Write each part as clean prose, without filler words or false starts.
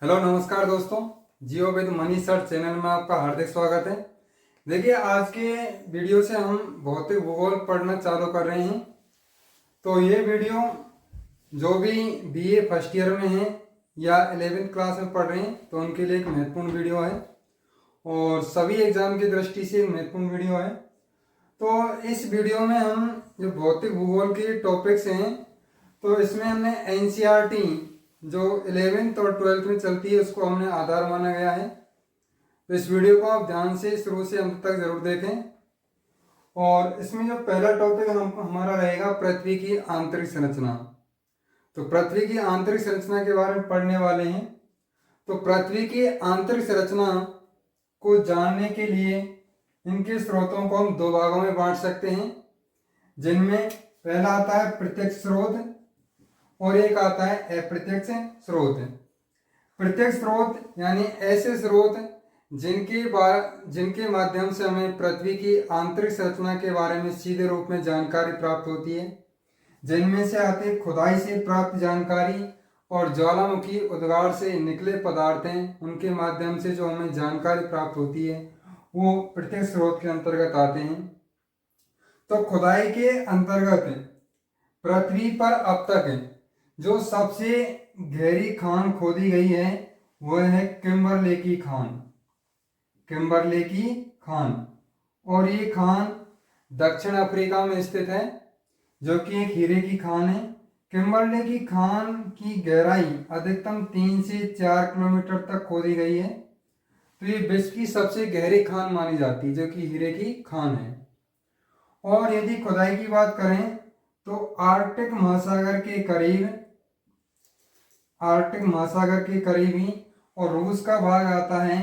Hello नमस्कार दोस्तों। जियो with money search channel में आपका हार्दिक स्वागत है। देखिए, आज के वीडियो से हम भौतिक भूगोल पढ़ना चालू कर रहे हैं। तो ये वीडियो जो भी बीए फर्स्ट ईयर में है या 11th क्लास में पढ़ रहे हैं तो उनके लिए एक महत्वपूर्ण वीडियो है और सभी एग्जाम की दृष्टि से एक महत्वपूर्ण वीडियो है। तो इस वीडियो में हम जो भौतिक भूगोल के टॉपिक्स हैं तो इसमें हमने एनसीईआरटी जो 11th और 12th में चलती है उसको हमने आधार माना गया है। तो इस वीडियो को आप ध्यान से शुरू से अंत तक जरूर देखें। और इसमें जो पहला टॉपिक हमारा रहेगा पृथ्वी की आंतरिक संरचना। तो पृथ्वी की आंतरिक संरचना के बारे में पढ़ने वाले हैं। तो पृथ्वी की आंतरिक संरचना को जानने के लिए इनके स्रोतों को हम दो भागों में बांट सकते हैं, जिनमें पहला आता है प्रत्यक्ष स्रोत और एक आता है अप्रत्यक्ष स्रोत। प्रत्यक्ष स्रोत यानी ऐसे स्रोत जिनके माध्यम से हमें पृथ्वी की आंतरिक संरचना के बारे में सीधे रूप में जानकारी प्राप्त होती है, जिनमें से आते हैं खुदाई से प्राप्त जानकारी और ज्वालामुखी उद्गार से निकले पदार्थें, उनके माध्यम से जो हमें जानकारी प्राप्त होती है वो प्रत्यक्ष स्रोत के अंतर्गत आते हैं। तो खुदाई के अंतर्गत पृथ्वी पर अब तक जो सबसे गहरी खान खोदी गई है वह है किम्बरले की खान। किम्बरले की खान, और ये खान दक्षिण अफ्रीका में स्थित है, जो कि एक हीरे की खान है। किम्बरले की खान की गहराई अधिकतम 3 से 4 किलोमीटर तक खोदी गई है। तो ये विश्व की सबसे गहरी खान मानी जाती है, जो कि हीरे की खान है। और यदि खुदाई की बात करें तो आर्कटिक महासागर के करीब ही और रूस का भाग आता है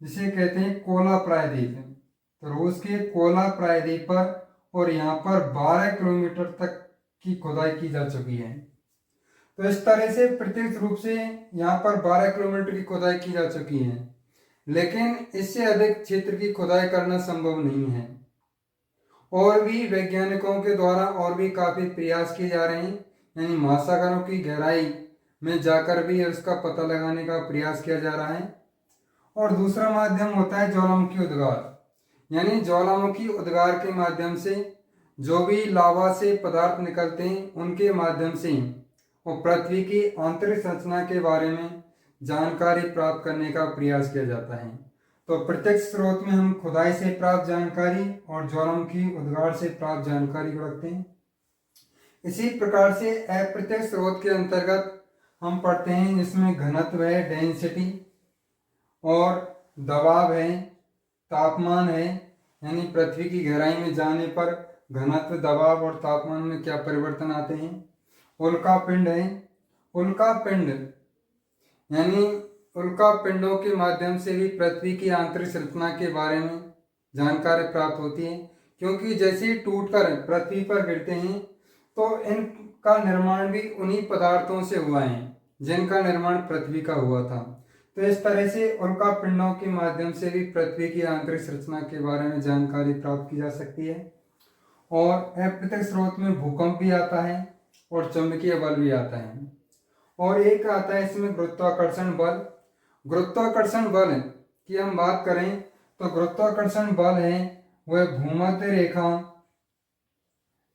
जिसे कहते हैं कोला प्रायद्वीप। तो रूस के कोला प्रायद्वीप पर और यहाँ पर 12 किलोमीटर तक की खुदाई की जा चुकी है। तो इस तरह से प्रत्यक्ष रूप से यहाँ पर 12 किलोमीटर की खुदाई की जा चुकी है, लेकिन इससे अधिक क्षेत्र की खुदाई करना संभव नहीं है। और भी वैज्ञानिकों के द्वारा और भी काफी प्रयास किए जा रहे हैं, यानी महासागरों की गहराई में जाकर भी उसका पता लगाने का प्रयास किया जा रहा है। और दूसरा माध्यम होता है ज्वालामुखी उद्गार, यानी ज्वालामुखी उद्गार के माध्यम से जो भी लावा से पदार्थ निकलते हैं उनके माध्यम से और पृथ्वी की आंतरिक संरचना के बारे में जानकारी प्राप्त करने का प्रयास किया जाता है। तो प्रत्यक्ष स्रोत में हम खुदाई से प्राप्त जानकारी और ज्वालामुखी उद्गार से प्राप्त जानकारी को रखते हैं। इसी प्रकार से अप्रत्यक्ष स्रोत के अंतर्गत हम पढ़ते हैं जिसमें घनत्व है, डेंसिटी, और दबाव है, तापमान है, यानी पृथ्वी की गहराई में जाने पर घनत्व, दबाव और तापमान में क्या परिवर्तन आते हैं। उल्का पिंड है। उल्का पिंड यानी उल्का पिंडों के माध्यम से भी पृथ्वी की आंतरिक संरचना के बारे में जानकारी प्राप्त होती है, क्योंकि जैसे ही टूटकर पृथ्वी पर गिरते हैं तो इनका निर्माण भी उन्हीं पदार्थों से हुआ है जिनका निर्माण पृथ्वी का हुआ था। तो इस तरह से उल्का पिंडों के माध्यम से भी पृथ्वी की आंतरिक संरचना के बारे में जानकारी प्राप्त की जा सकती है। और अप्रत्यक्ष स्रोत में भूकंप भी आता है और चुंबकीय बल भी आता है। और एक आता है इसमें गुरुत्वाकर्षण बल। गुरुत्वाकर्षण बल की हम बात करें तो गुरुत्वाकर्षण बल है वह भूमध्य रेखा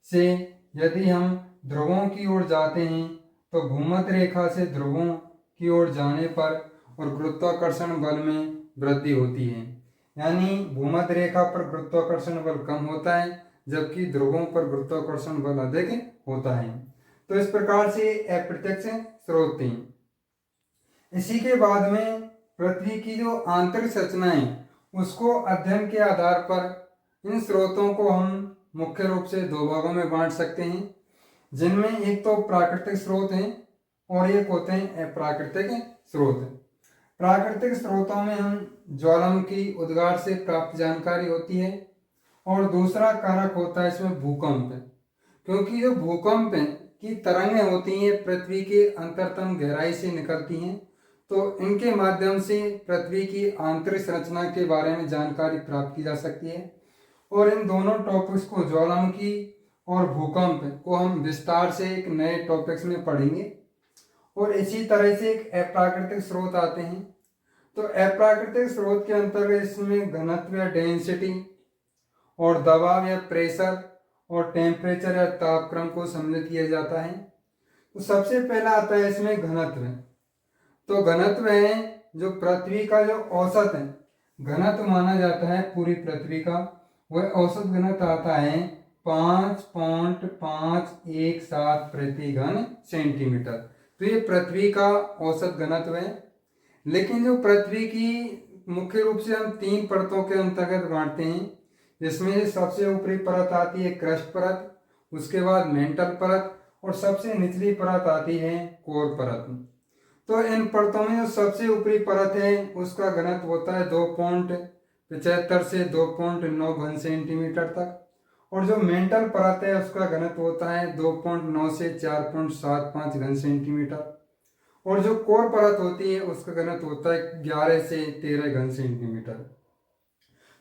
से यदि हम ध्रुवों की ओर जाते हैं तो भूमध्य रेखा से ध्रुवों की ओर जाने पर और गुरुत्वाकर्षण बल में वृद्धि होती है, यानी भूमध्य रेखा पर गुरुत्वाकर्षण बल कम होता है जबकि ध्रुवों पर गुरुत्वाकर्षण बल अधिक होता है। तो इस प्रकार से अप्रत्यक्ष स्रोत थे। इसी के बाद में पृथ्वी की जो आंतरिक संरचना है उसको अध्ययन के आधार पर इन स्रोतों को हम मुख्य रूप से दो भागों में बांट सकते हैं, जिनमें एक तो प्राकृतिक स्रोत हैं और एक होते हैं अप्राकृतिक स्रोत। प्राकृतिक स्रोतों में हम ज्वालामुखी उद्गार से प्राप्त जानकारी होती है और दूसरा कारक होता है इसमें भूकंप, क्योंकि जो भूकंप की तरंगें होती हैं पृथ्वी के अंतरतम गहराई से निकलती हैं, तो इनके माध्यम से पृथ्वी की आंतरिक संरचना के बारे में जानकारी प्राप्त की जा सकती है। और इन दोनों टॉपिक्स को, ज्वालामुखी और भूकंप को, हम विस्तार से एक नए टॉपिक्स में पढ़ेंगे। और इसी तरह से एक अप्राकृतिक स्रोत आते हैं। तो अप्राकृतिक स्रोत के अंतर्गत इसमें घनत्व या डेंसिटी और दबाव या प्रेशर और टेम्परेचर या तापक्रम को सम्मिलित किया जाता है। तो सबसे पहला आता है इसमें घनत्व। तो घनत्व है जो पृथ्वी का जो औसत है घनत्व माना जाता है पूरी पृथ्वी का, वह औसत घनत्व आता है 5.517 प्रति घन सेंटीमीटर। तो ये पृथ्वी का औसत घनत्व है। लेकिन जो पृथ्वी की मुख्य रूप से हम 3 परतों के अंतर्गत बांटते हैं, जिसमें सबसे ऊपरी परत आती है क्रस्ट परत, उसके बाद मेंटल परत और सबसे निचली परत आती है कोर परत। तो इन परतों में जो सबसे ऊपरी परत है उसका घनत्व होता है 2.75 से 2.9 घन सेंटीमीटर तक, और जो मेंटल परत है उसका घनत्व होता है 2.9 से 4.75 घन सेंटीमीटर, और जो कोर परत होती है उसका घनत्व होता है 11 से 13 घन सेंटीमीटर।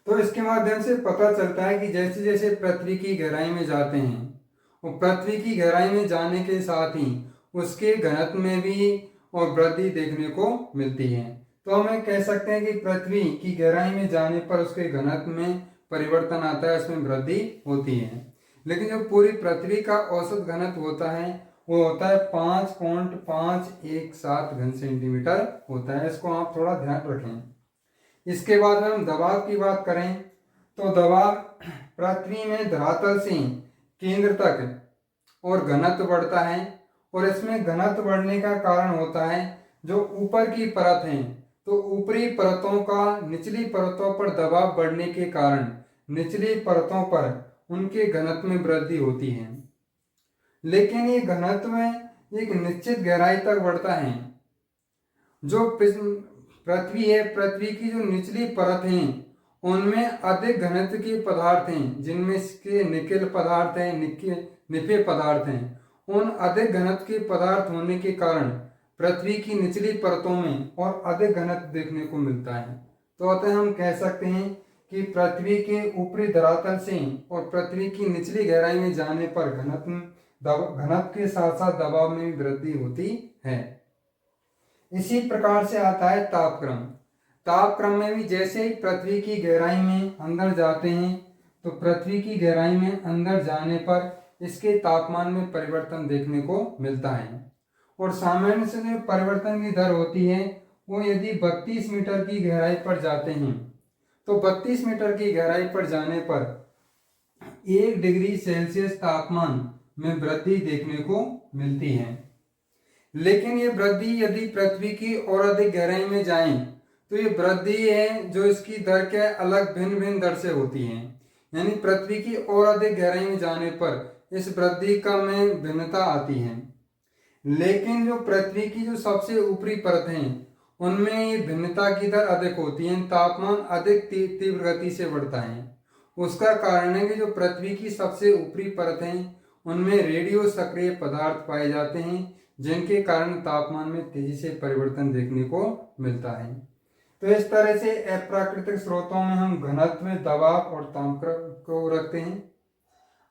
तो इसके माध्यम से पता चलता है कि जैसे जैसे पृथ्वी की गहराई में जाते हैं और पृथ्वी की गहराई में जाने के साथ ही उसके घनत्व में भी और वृद्धि देखने को मिलती है। तो हम कह सकते हैं कि पृथ्वी की गहराई में जाने पर उसके घनत्व में परिवर्तन आता है, उसमें वृद्धि होती है। लेकिन जो पूरी पृथ्वी का औसत घनत्व होता है वो होता है 5.517 घन सेंटीमीटर होता है। इसको आप थोड़ा ध्यान रखें। इसके बाद में हम दबाव की बात करें तो दबाव पृथ्वी में धरातल से केंद्र तक और घनत्व बढ़ता है, और इसमें घनत्व बढ़ने का कारण होता है जो ऊपर की परत है, तो ऊपरी परतों का निचली परतों पर दबाव बढ़ने के कारण निचली परतों पर उनके घनत्व में वृद्धि होती है। लेकिन ये घनत्व एक निश्चित गहराई तक बढ़ता है। जो पृथ्वी है, पृथ्वी की जो निचली परत है उनमें अधिक घनत्व के पदार्थ हैं, जिनमें के निकेल पदार्थ हैं, निफे पदार्थ हैं। उन अधिक घनत्व के पदार्थ होने के कारण पृथ्वी की निचली परतों में और अधिक घनत्व देखने को मिलता है। तो अतः हम कह सकते हैं कि पृथ्वी के ऊपरी धरातल से और पृथ्वी की निचली गहराई में जाने पर घनत्व के साथ साथ दबाव में भी वृद्धि होती है। इसी प्रकार से आता है तापक्रम। तापक्रम में भी जैसे ही पृथ्वी की गहराई में अंदर जाते हैं तो पृथ्वी की गहराई में अंदर जाने पर इसके तापमान में परिवर्तन देखने को मिलता है। और सामान्य से जो परिवर्तन की दर होती है वो यदि 32 मीटर की गहराई पर जाते हैं तो 32 मीटर की गहराई पर जाने पर 1 डिग्री सेल्सियस तापमान में वृद्धि देखने को मिलती है। लेकिन ये वृद्धि यदि पृथ्वी की और अधिक गहराई में जाए तो ये वृद्धि है जो इसकी दर के अलग भिन्न भिन्न दर से होती है। यानी पृथ्वी की और अधिक गहराई में जाने पर इस वृद्धि का में भिन्नता आती है। लेकिन जो पृथ्वी की जो सबसे ऊपरी परत है उनमें ये भिन्नता की दर अधिक होती है, तापमान अधिक तीव्र गति से बढ़ता है। उसका कारण है कि जो पृथ्वी की सबसे ऊपरी परत है उनमें रेडियो सक्रिय पदार्थ पाए जाते हैं, जिनके कारण तापमान में तेजी से परिवर्तन देखने को मिलता है। तो इस तरह से अप्राकृतिक स्रोतों में हम घनत्व, दबाव और तापक्रम को रखते हैं।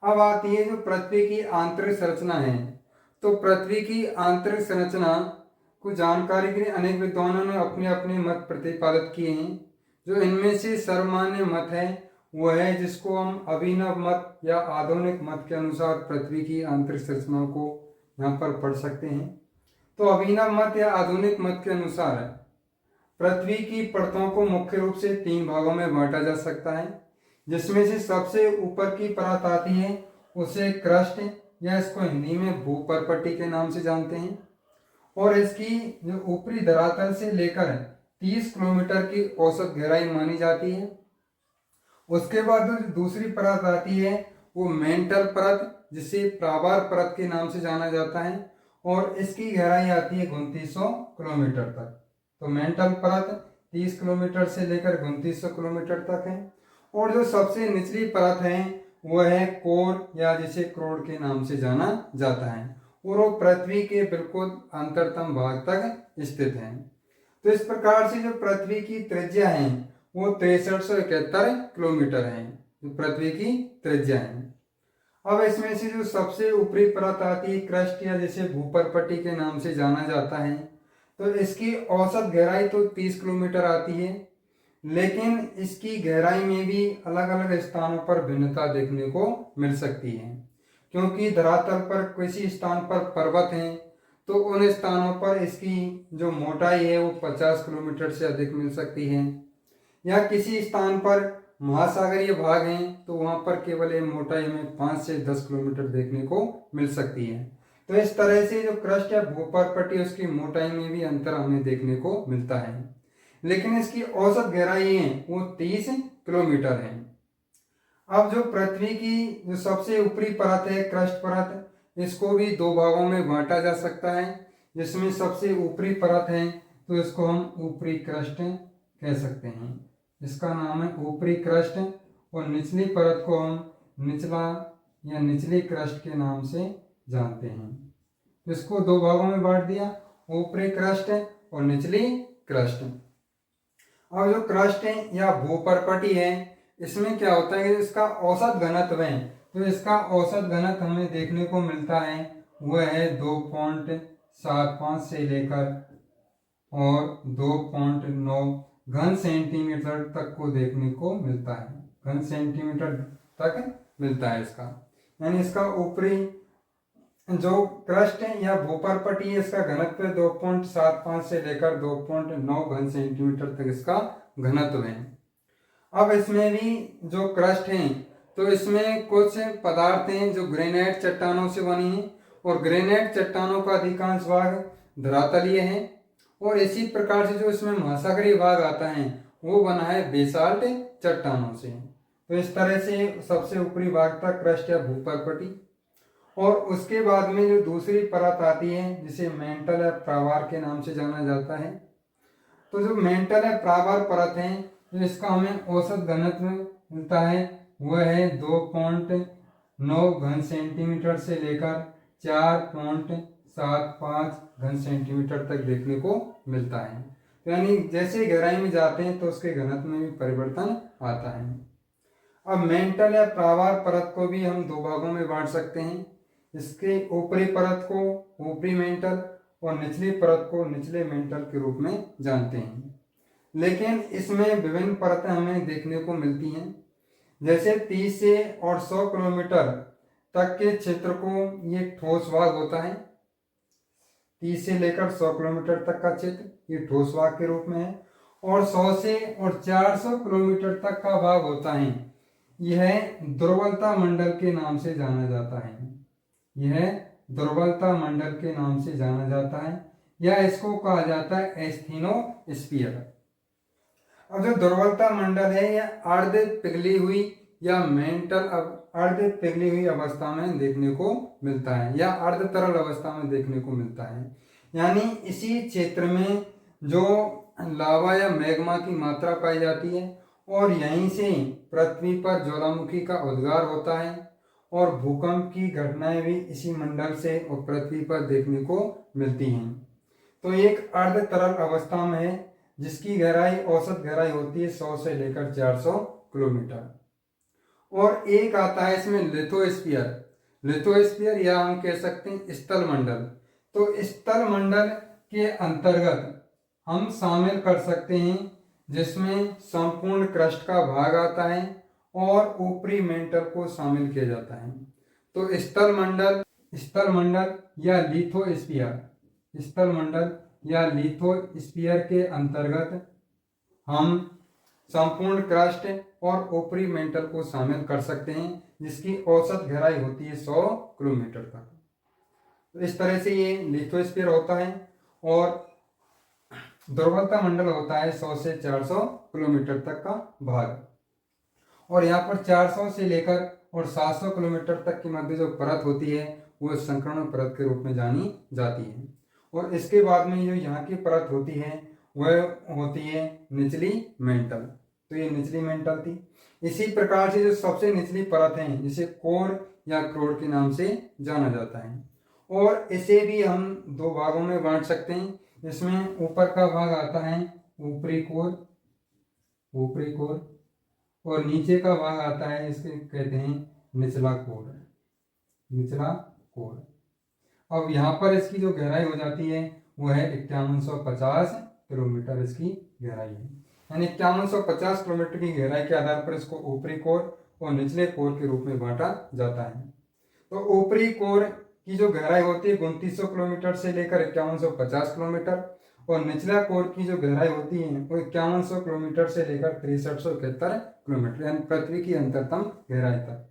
अब आती है जो पृथ्वी की आंतरिक संरचना है। तो पृथ्वी की आंतरिक संरचना को जानकारी के लिए अनेक विद्वानों ने अपने अपने मत प्रतिपादित किए हैं। जो इनमें से सर्वमान्य मत है वह है जिसको हम अभिनव मत या आधुनिक मत के अनुसार पृथ्वी की आंतरिक संरचना को यहाँ पर पढ़ सकते हैं। तो अभिनव मत या आधुनिक मत के अनुसार पृथ्वी की परतों को मुख्य रूप से 3 भागों में बांटा जा सकता है, जिसमें से सबसे ऊपर की परत आती है उसे क्रस्ट या इसको हिंदी में भूपरपट्टी के नाम से जानते हैं, और इसकी जो ऊपरी धरातल से लेकर 30 किलोमीटर की औसत गहराई मानी जाती है। उसके बाद जो दूसरी परत आती है वो मेंटल परत, जिसे प्रावार परत के नाम से जाना जाता है, और इसकी गहराई आती है 2900 किलोमीटर तक। तो मेंटल परत 30 किलोमीटर से लेकर 2900 किलोमीटर तक है। और जो सबसे निचली परत है वह है कोर या जिसे क्रोड के नाम से जाना जाता है, और वो पृथ्वी के बिल्कुल अंतरतम भाग तक स्थित है। तो इस प्रकार से जो पृथ्वी की त्रिज्या है वो 6371 किलोमीटर है, जो पृथ्वी की त्रिज्या है। अब इसमें से जो सबसे ऊपरी परत आती है क्रस्ट या जिसे भूपरपट्टी के नाम से जाना जाता है, तो इसकी औसत गहराई तो 30 किलोमीटर आती है, लेकिन इसकी गहराई में भी अलग अलग स्थानों पर भिन्नता देखने को मिल सकती है, क्योंकि धरातल पर किसी स्थान पर पर्वत हैं तो उन स्थानों पर इसकी जो मोटाई है वो 50 किलोमीटर से अधिक मिल सकती है, या किसी स्थान पर महासागरीय भाग हैं तो वहाँ पर केवल ये मोटाई में 5 से 10 किलोमीटर देखने को मिल सकती है। तो इस तरह से जो क्रस्ट या भूपरपट्टी उसकी मोटाई में भी अंतर हमें देखने को मिलता है, लेकिन इसकी औसत गहराई है वो 30 किलोमीटर है। अब जो पृथ्वी की जो सबसे ऊपरी परत है क्रस्ट परत, इसको भी दो भागों में बांटा जा सकता है, जिसमें सबसे ऊपरी परत है तो इसको हम ऊपरी क्रस्ट कह सकते हैं, इसका नाम है ऊपरी क्रस्ट, और निचली परत को हम निचला या निचली क्रस्ट के नाम से जानते हैं। इसको दो भागों में बांट दिया, ऊपरी क्रस्ट और निचली क्रस्ट। अब जो क्रस्ट है या भूपरपट्टी है, इसमें क्या होता है कि इसका औसत घनत्व है, तो इसका औसत घनत्व हमें देखने को मिलता है वह है 2.75 से लेकर और 2.9 घन सेंटीमीटर तक को देखने को मिलता है, घन सेंटीमीटर तक मिलता है इसका। यानी इसका ऊपरी जो क्रस्ट है या भूपरपट्टी है इसका घनत्व 2.75 से लेकर 2.9 घन सेंटीमीटर तक इसका घनत्व है। अब इसमें भी जो क्रस्ट है तो इसमें कुछ पदार्थ हैं जो ग्रेनाइट चट्टानों से बनी हैं, और ग्रेनाइट चट्टानों का अधिकांश भाग धरातलीय है, और इसी प्रकार से जो इसमें महासागरीय भाग आता है वो बना है बेसाल्ट चट्टानों से। तो इस तरह से सबसे ऊपरी भाग था क्रस्ट या भूपरपट्टी। और उसके बाद में जो दूसरी परत आती है जिसे मेंटल या प्रावार के नाम से जाना जाता है, तो जो मेंटल या प्रावार परत है तो इसका हमें औसत घनत्व मिलता है वह है 2.9 घन सेंटीमीटर से लेकर 4.75 घन सेंटीमीटर तक देखने को मिलता है। तो यानी जैसे गहराई में जाते हैं तो उसके घनत्व में भी परिवर्तन आता है। अब मेंटल या प्रावार परत को भी हम दो भागों में बांट सकते हैं, इसके ऊपरी परत को ऊपरी मेंटल और निचली परत को निचले मेंटल के रूप में जानते हैं। लेकिन इसमें विभिन्न परतें हमें देखने को मिलती हैं, जैसे 30 से और 100 किलोमीटर तक के क्षेत्र को ये ठोस भाग होता है, 30 से लेकर 100 किलोमीटर तक का क्षेत्र ये ठोस भाग के रूप में है, और 100 से और 400 किलोमीटर तक का भाग होता है यह दुर्बलता मंडल के नाम से जाना जाता है, यह दुर्बलता मंडल के नाम से जाना जाता है, या इसको कहा जाता है एस्थेनोस्फीयर। अब जो दुर्बलता मंडल है यह अर्ध पिघली हुई या मेंटल अर्ध पिघली हुई अवस्था में देखने को मिलता है या अर्ध तरल अवस्था में देखने को मिलता है। यानी इसी क्षेत्र में जो लावा या मैग्मा की मात्रा पाई जाती है, और यहीं से पृथ्वी पर ज्वालामुखी का उद्गार होता है, और भूकंप की घटनाएं भी इसी मंडल से और पृथ्वी पर देखने को मिलती हैं। तो एक अर्ध तरल अवस्था में है जिसकी गहराई औसत गहराई होती है 100 से लेकर 400 किलोमीटर। और एक आता है इसमें लिथोस्फीयर, लिथोस्फीयर या हम कह सकते हैं स्थल मंडल। तो स्थल मंडल के अंतर्गत हम शामिल कर सकते हैं जिसमें संपूर्ण क्रस्ट का भाग आता है और ऊपरी मेंटल को शामिल किया जाता है। तो स्थल मंडल या लिथोस्फीयर, स्थल मंडल या लिथोस्फीयर के अंतर्गत हम संपूर्ण क्रस्ट और ऊपरी मेंटल को शामिल कर सकते हैं जिसकी औसत गहराई होती है 100 किलोमीटर तक। तो इस तरह से ये लिथोस्फीयर होता है, और दुर्बलता मंडल होता है 100 से 400 किलोमीटर तक का भाग। और यहाँ पर 400 से लेकर और 700 किलोमीटर तक की मध्य जो परत होती है वो संक्रमण परत के रूप में जानी जाती है। और इसके बाद में जो यहाँ की परत होती है वह होती है निचली मेंटल। तो ये निचली मेंटल थी। इसी प्रकार से जो सबसे निचली परत है जिसे कोर या क्रोड के नाम से जाना जाता है, और इसे भी हम दो भागों में बांट सकते हैं, जिसमें ऊपर का भाग आता है ऊपरी कोर, ऊपरी कोर, और नीचे का भाग आता है इसके कहते हैं निचला कोर। निचला कोर। अब यहाँ पर इसकी जो गहराई हो जाती है वो है 5150 किलोमीटर इसकी गहराई है। यानी 5150 किलोमीटर की गहराई के आधार पर इसको ऊपरी कोर और निचले कोर के रूप में बांटा जाता है। तो ऊपरी कोर की जो गहराई होती है 2900 किलोमीटर से लेकर 5150 किलोमीटर, और निचला कोर की जो गहराई होती है वो 5100 किलोमीटर से लेकर 6371 किलोमीटर, यानी पृथ्वी की अंतरतम गहराई तक।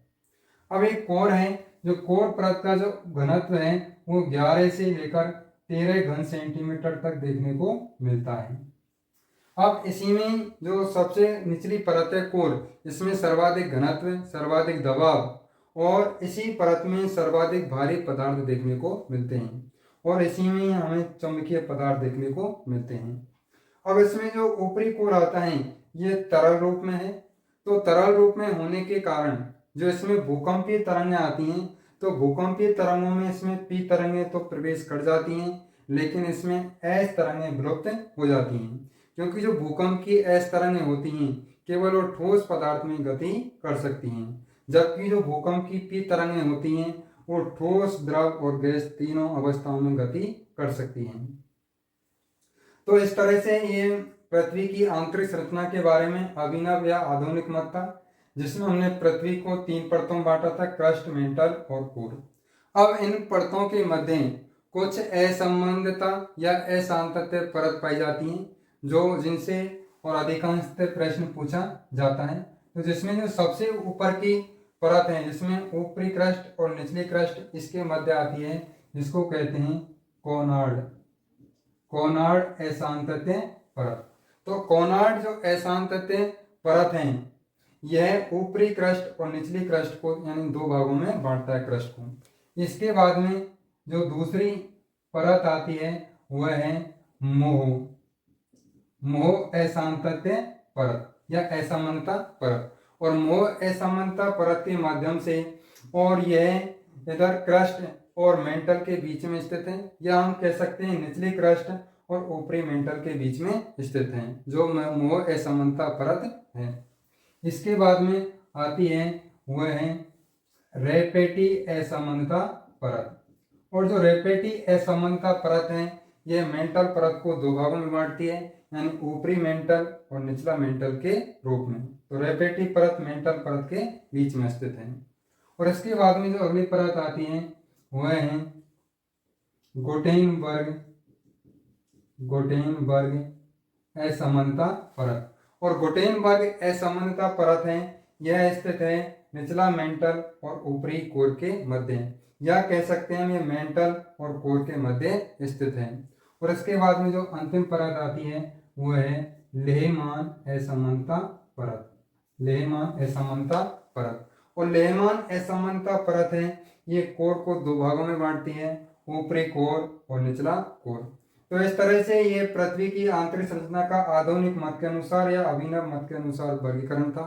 अब एक कोर है, जो कोर परत का जो घनत्व है वो 11 से लेकर 13 घन सेंटीमीटर तक देखने को मिलता है। अब इसी में जो सबसे निचली परत है कोर, इसमें सर्वाधिक घनत्व, सर्वाधिक दबाव और इसी परत में सर्वाधिक भारी पदार्थ देखने को मिलते हैं, और इसी में हमें चुंबकीय पदार्थ देखने को मिलते हैं। अब इसमें जो ऊपरी कोर आता है ये तरल रूप में है। तो तरल रूप में होने के कारण जो इसमें भूकंपीय तरंगें आती हैं, तो भूकंपीय तरंगों में इसमें पी तरंगें तो प्रवेश कर जाती हैं, लेकिन इसमें एस तरंगें विलुप्त हो जाती हैं, क्योंकि जो भूकंप की एस तरंगें होती हैं केवल वो ठोस पदार्थ में गति कर सकती हैं, जबकि जो भूकंप की पी तरंगें होती हैं वो ठोस, द्रव और गैस तीनों अवस्थाओं में गति कर सकती हैं। तो इस तरह से ये पृथ्वी की आंतरिक संरचना के बारे में अभिनव या आधुनिक मत था, जिसमें हमने पृथ्वी को 3 परतों में बांटा था, क्रस्ट, मेंटल और कोर। अब इन परतों के मध्य कुछ असंबंधिता या असांतत्य परत पाई जाती हैं, जो जिनसे और अधिकांशतः प्रश्न पूछा जाता है। तो जिसमें जो सबसे ऊपर की परत है, जिसमें ऊपरी क्रस्ट और निचली क्रस्ट इसके मध्य आती है, जिसको कहते हैं कोनार्ड, कोनार्ड अशांतत्य परत। तो कोनार्ड जो अशांतत्य परत है यह ऊपरी क्रस्ट और निचली क्रस्ट को यानी 2 भागों में बांटता है क्रस्ट को। इसके बाद में जो दूसरी परत आती है वह है मोह, मोह अशांतत्य परत या असमानता परत। और मोह असमानता परत के माध्यम से, और यह इधर क्रस्ट और मेंटल के बीच में स्थित है, या हम कह सकते हैं निचली क्रस्ट और ऊपरी मेंटल के बीच में स्थित है, जो मोह असमानता परत है। इसके बाद में आती है वह है रेपेटी असमानता परत। और जो रेपेटी असमानता परत है यह मेंटल परत को 2 भागों में बांटती है, यानी ऊपरी मेंटल और निचला मेंटल के रूप में। तो रेपेटी परत मेंटल परत के बीच में स्थित है। और इसके बाद में जो अगली परत आती है वह है गुटेनबर्ग, गुटेनबर्ग असमानता परत। और गुटेनबर्ग असमानता परत है यह स्थित है निचला मेंटल और ऊपरी कोर के मध्य, या कह सकते हैं ये मेंटल और कोर के मध्य स्थित है। और इसके बाद में जो अंतिम परत आती है वह है लेहमान असमानता परत, लेहमान असमानता परत। और लेहमान असमानता परत है ये कोर को 2 भागों में बांटती है, ऊपरी कोर और निचला कोर। तो इस तरह से ये पृथ्वी की आंतरिक संरचना का आधुनिक मत के अनुसार या अभिनव मत के अनुसार वर्गीकरण था।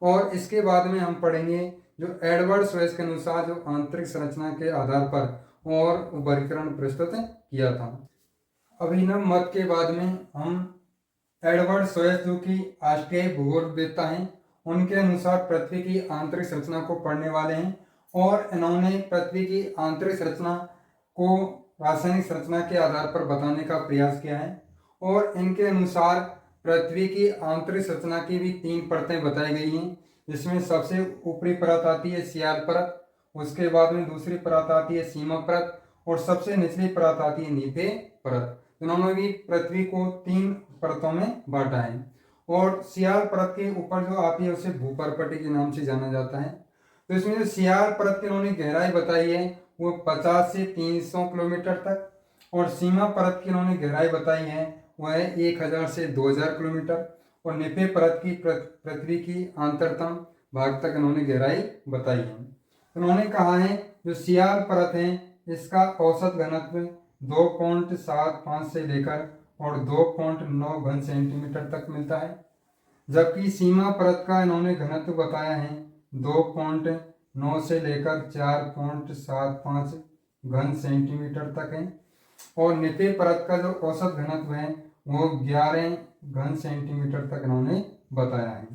और इसके बाद में हम पढ़ेंगे जो एडवर्ड स्वेस के अनुसार जो आंतरिक संरचना के आधार पर और वर्गीकरण प्रस्तुत किया था। अभिनव मत के बाद में हम एडवर्ड स्वेस जो कि ऑस्ट्रियाई भूगोलवेत्ता हैं उनके अनुसार पृथ्वी की आंतरिक संरचना को पढ़ने वाले हैं। और इन्होंने पृथ्वी की आंतरिक संरचना को रासायनिक संरचना के आधार पर बताने का प्रयास किया है। और इनके अनुसार पृथ्वी की आंतरिक संरचना की भी 3 परतें बताई गई हैं, जिसमें सबसे ऊपरी परत आती है सियाल परत, उसके बाद में दूसरी परत आती है सीमा परत, और सबसे निचली परत आती है नीपे परत। इन्होंने भी पृथ्वी को 3 परतों में बांटा है। और सियाल परत के ऊपर जो आती है उसे भूपर्पटी के नाम से जाना जाता है। तो इसमें जो सियाल परत की उन्होंने गहराई बताई है वो 50 से 300 किलोमीटर तक, और सीमा परत की उन्होंने गहराई बताई है वह है 1000 से 2000 किलोमीटर, और निपे परत की पृथ्वी की आंतरतम भाग तक इन्होंने गहराई बताई है। उन्होंने कहा है जो सियाल परत है इसका औसत घनत्व 2.75 से लेकर और 2.9 घन सेंटीमीटर तक मिलता है, जबकि सीमा परत का इन्होंने घनत्व बताया है 2.9 से लेकर 4.75 घन सेंटीमीटर तक है। और निपे परत का जो औसत घनत्व है वो 11 घन सेंटीमीटर तक इन्होंने बताया है।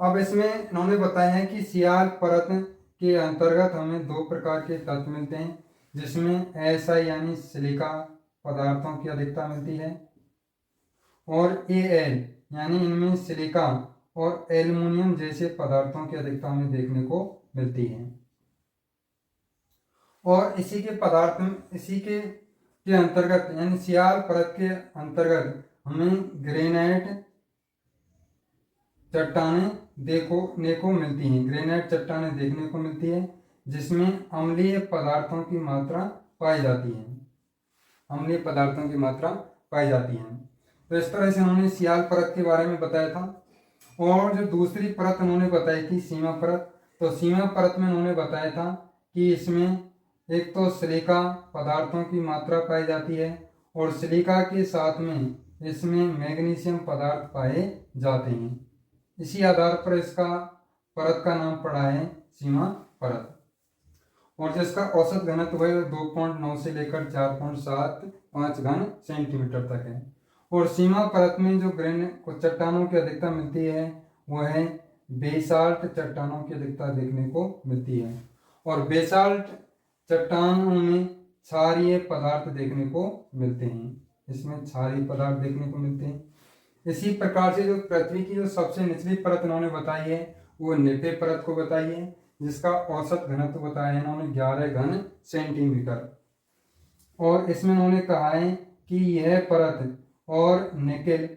अब इसमें इन्होंने बताया है कि सियाल परत के अंतर्गत हमें दो प्रकार के तत्व मिलते हैं, जिसमें SI यानी सिलिका पदार्थों की अधिकता मिलती है, और AL यानी इनमें सिलिका और एल्युमिनियम जैसे पदार्थों की अधिकता हमें देखने को मिलती है। और इसी के अंतर्गत यानी सियाल परत के अंतर्गत हमें ग्रेनाइट चट्टानें देखने को मिलती हैं। ग्रेनाइट चट्टानें देखने को मिलती है जिसमें अम्लीय पदार्थों की मात्रा पाई जाती है। अम्लीय पदार्थों की मात्रा पाई जाती है। तो इस तरह से उन्होंने सियाल परत के बारे में बताया था। और जो दूसरी परत उन्होंने बताई थी सीमा परत, तो सीमा परत में उन्होंने बताया था कि इसमें एक तो सिलिका पदार्थों की मात्रा पाई जाती है और सिलिका के साथ में इसमें मैग्नीशियम पदार्थ पाए जाते हैं। इसी आधार पर इसका परत का नाम पड़ा है सीमा परत। और जिसका औसत घनत्व है 2.9 से लेकर 4.75 घन सेंटीमीटर तक है। और सीमा परत में जो चट्टानों की अधिकता मिलती है वह है बेसाल्ट चट्टानों की अधिकता देखने को मिलती है। और बेसाल्ट चट्टानों में क्षारीय पदार्थ देखने को मिलते हैं। इसमें क्षारीय पदार्थ देखने को मिलते हैं। इसी प्रकार से जो पृथ्वी की जो सबसे निचली परत उन्होंने बताई है वो नेपे परत को बताई है, जिसका औसत घनत्व बताया है इन्होंने 11 घन सेंटीमीटर। और इसमें उन्होंने कहा है कि यह परत और निकेल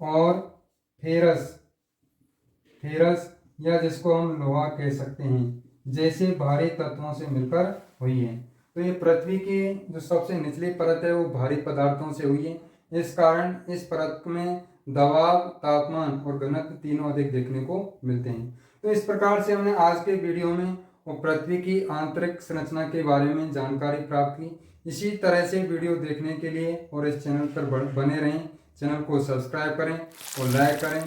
और फेरस या जिसको हम लोहा कह सकते हैं जैसे भारी तत्वों से मिलकर हुई है। तो ये पृथ्वी की जो सबसे निचली परत है वो भारी पदार्थों से हुई है। इस कारण इस परत में दबाव, तापमान और घनत्व तीनों अधिक देखने को मिलते हैं। तो इस प्रकार से हमने आज के वीडियो में पृथ्वी की आंतरिक संरचना के बारे में जानकारी प्राप्त की। इसी तरह से वीडियो देखने के लिए और इस चैनल पर बने रहें। चैनल को सब्सक्राइब करें और लाइक करें।